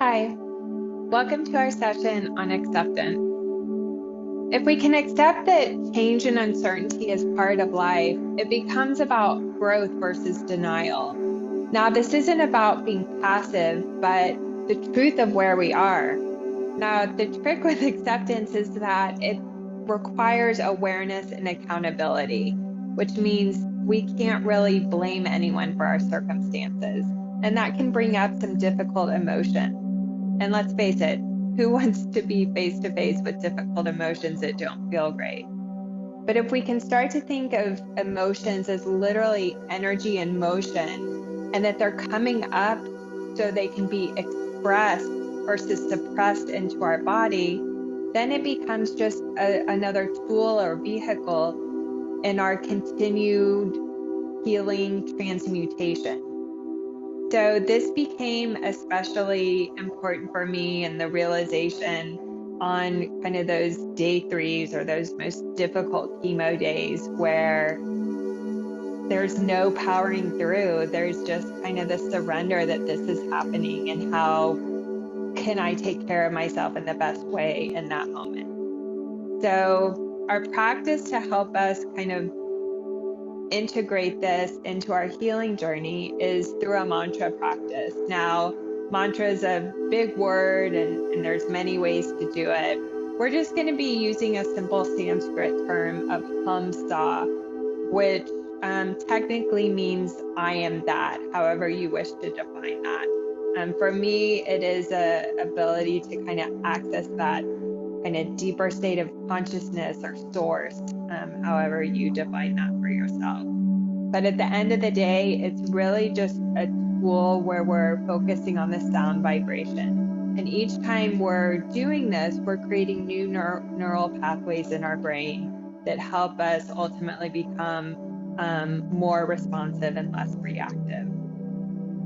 Hi, welcome to our session on acceptance. If we can accept that change and uncertainty is part of life, it becomes about growth versus denial. Now, this isn't about being passive, but the truth of where we are. Now, the trick with acceptance is that it requires awareness and accountability, which means we can't really blame anyone for our circumstances. And that can bring up some difficult emotions. And let's face it, who wants to be face to face with difficult emotions that don't feel great? But if we can start to think of emotions as literally energy in motion and that they're coming up so they can be expressed versus suppressed into our body, then it becomes just another tool or vehicle in our continued healing transmutation. So this became especially important for me in the realization on kind of those day threes or those most difficult chemo days where there's no powering through. There's just kind of the surrender that this is happening and how can I take care of myself in the best way in that moment. So our practice to help us kind of integrate this into our healing journey is through a mantra practice. Now, mantra is a big word and there's many ways to do it. We're just going to be using a simple Sanskrit term of hum sa, which technically means I am that, however you wish to define that. For me, it is a ability to kind of access that kind of deeper state of consciousness or source, however you define that for yourself. But at the end of the day, it's really just a tool where we're focusing on the sound vibration. And each time we're doing this, we're creating new neural pathways in our brain that help us ultimately become more responsive and less reactive.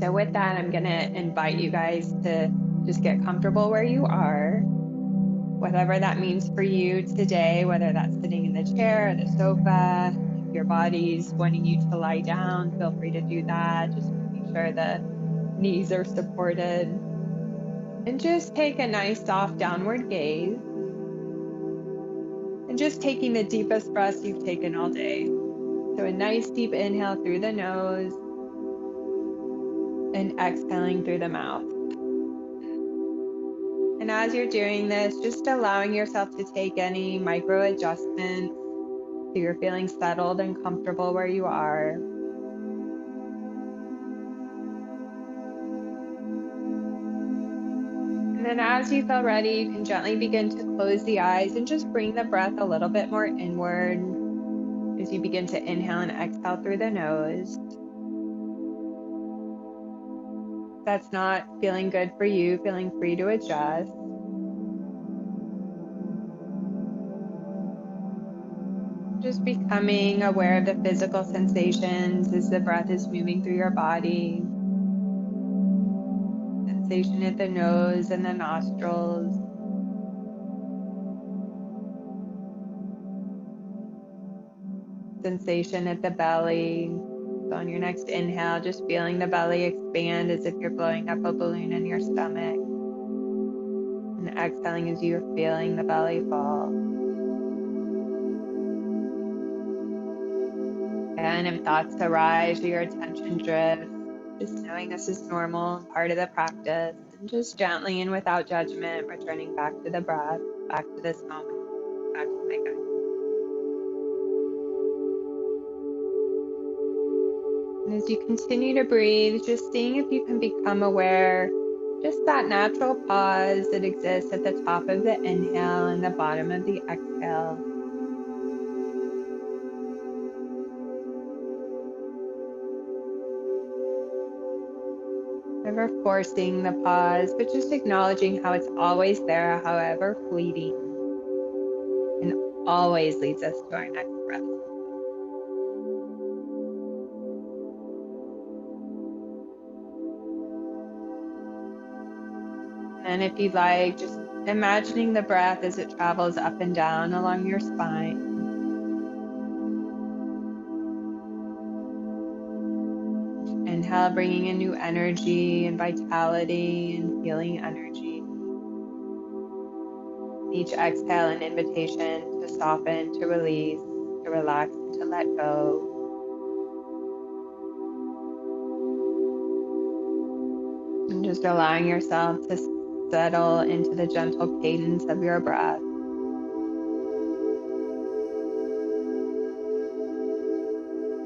So with that, I'm going to invite you guys to just get comfortable where you are, whatever that means for you today, whether that's sitting in the chair or the sofa. If your body's wanting you to lie down, feel free to do that. Just making sure the knees are supported. And just take a nice soft downward gaze. And just taking the deepest breaths you've taken all day. So a nice deep inhale through the nose and exhaling through the mouth. And as you're doing this, just allowing yourself to take any micro adjustments so you're feeling settled and comfortable where you are. And then as you feel ready, you can gently begin to close the eyes and just bring the breath a little bit more inward as you begin to inhale and exhale through the nose. If that's not feeling good for you, feeling free to adjust. Just becoming aware of the physical sensations as the breath is moving through your body. Sensation at the nose and the nostrils. Sensation at the belly. So on your next inhale, just feeling the belly expand as if you're blowing up a balloon in your stomach. And exhaling as you're feeling the belly fall. And if thoughts arise or your attention drifts, just knowing this is normal, part of the practice, and just gently and without judgment, returning back to the breath, back to this moment, back to my guidance. And as you continue to breathe, just seeing if you can become aware, just that natural pause that exists at the top of the inhale and the bottom of the exhale. Never forcing the pause, but just acknowledging how it's always there, however fleeting, and always leads us to our next breath. And if you'd like, just imagining the breath as it travels up and down along your spine. inhale, bringing in new energy and vitality and healing energy. Each exhale, an invitation to soften, to release, to relax, and to let go. And just allowing yourself to settle into the gentle cadence of your breath.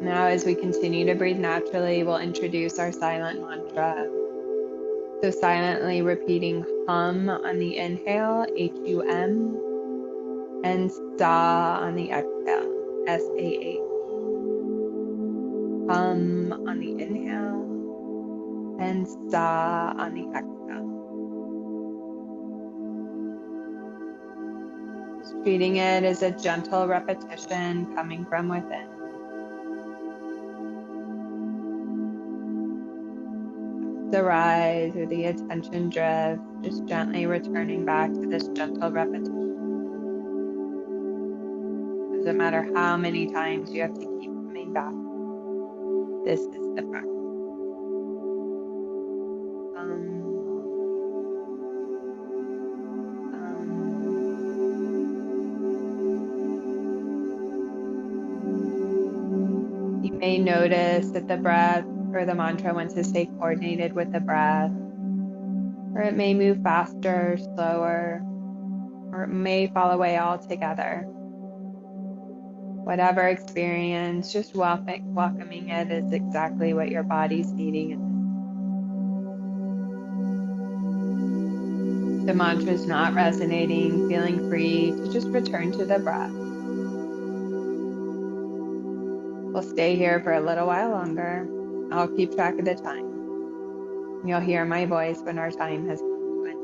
Now, as we continue to breathe naturally, we'll introduce our silent mantra. So silently repeating hum on the inhale, H-U-M, and sa on the exhale, S-A-H. Hum on the inhale, and sa on the exhale. Just treating it as a gentle repetition coming from within. The rise or the attention drift, just gently returning back to this gentle repetition. Doesn't matter how many times you have to keep coming back. This is the practice. You may notice that the breath or the mantra wants to stay coordinated with the breath, or it may move faster, slower, or it may fall away altogether. Whatever experience, just welcoming it is exactly what your body's needing. If the mantra is not resonating, feeling free to just return to the breath. We'll stay here for a little while longer. I'll keep track of the time. You'll hear my voice when our time has come to an end.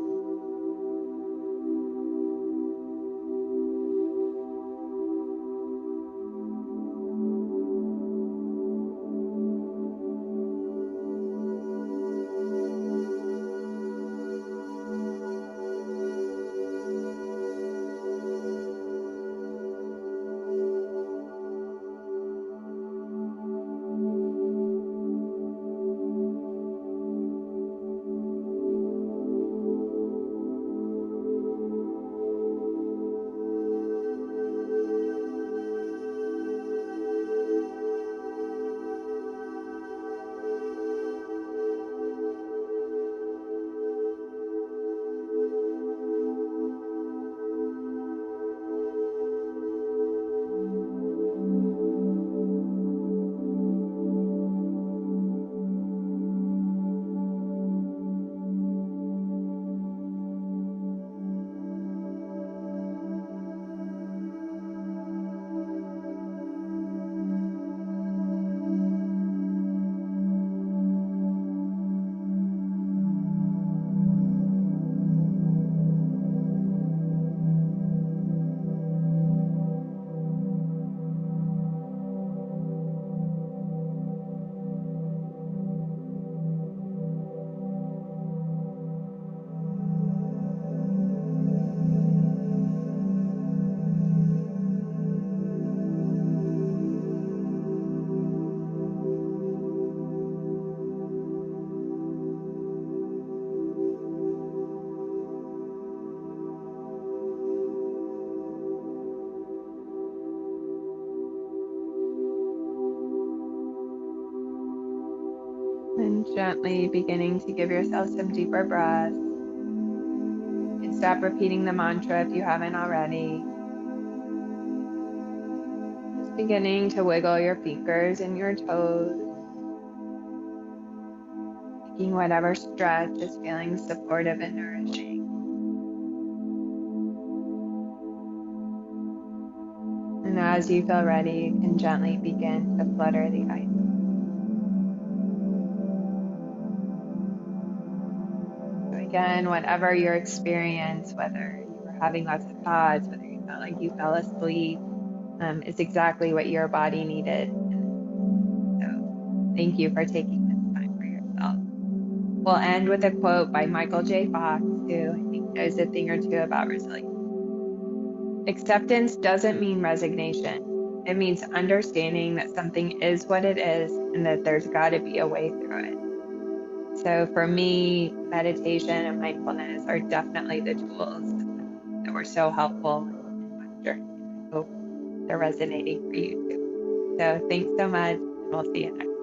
And gently beginning to give yourself some deeper breaths. You can stop repeating the mantra if you haven't already. Just beginning to wiggle your fingers and your toes. Making whatever stretch is feeling supportive and nourishing. And as you feel ready, you can gently begin to flutter the eyes. Again, whatever your experience, whether you were having lots of thoughts, whether you felt like you fell asleep, is exactly what your body needed. So thank you for taking this time for yourself. We'll end with a quote by Michael J. Fox, who I think knows a thing or two about resilience. Acceptance doesn't mean resignation. It means understanding that something is what it is and that there's got to be a way through it. So for me, meditation and mindfulness are definitely the tools that were so helpful in my journey. And I hope they're resonating for you too. So thanks so much, and we'll see you next.